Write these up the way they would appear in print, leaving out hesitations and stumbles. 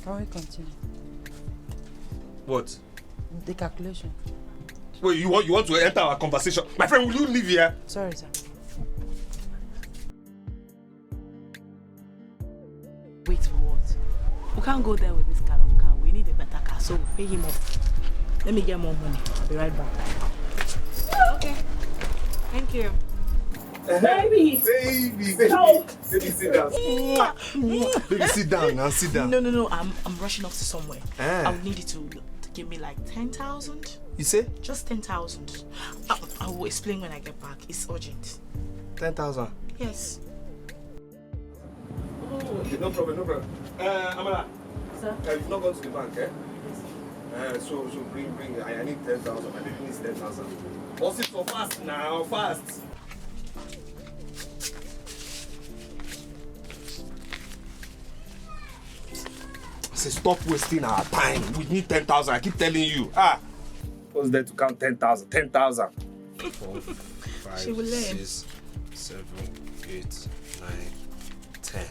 Can we continue? What? The calculation. Wait, you want to enter our conversation? My friend, will you leave here? Sorry, sir. Wait for what? We can't go there with this kind of car. We need a better car, so pay him off. Let me get more money. I'll be right back. Okay. Thank you. Baby, sit down. Baby, sit down now, sit down. No. I'm rushing off to somewhere. I would need you to give me like 10,000. You say? Just 10,000. I will explain when I get back. It's urgent. 10,000. Yes. Okay, no problem. Amala. Sir? You've not gone to the bank, eh? Yes. So bring. I need 10,000. My baby needs 10,000. What's it so fast now? Fast. I say stop wasting our time. We need 10,000. I keep telling you. What's there to count 10,000? 10,000. 4, 5, 6, 7, 8, 9, 10.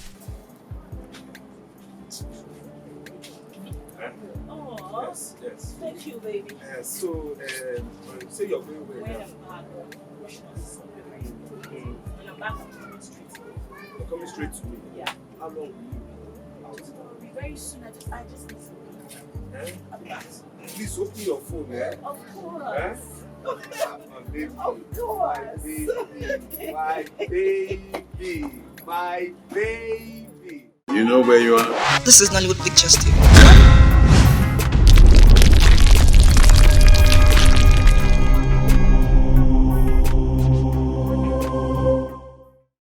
Yes. Thank you, baby. So, say you're going where? When I'm back, rushing us somewhere. When I'm back, I'm coming straight to you. You're coming straight to me? Yeah. How long will you be out? It'll be very soon. I just need to I'll be back. Please open your phone, eh? Of course. My baby. Of course. My baby. You know where you are? This is Nollywood Pictures TV.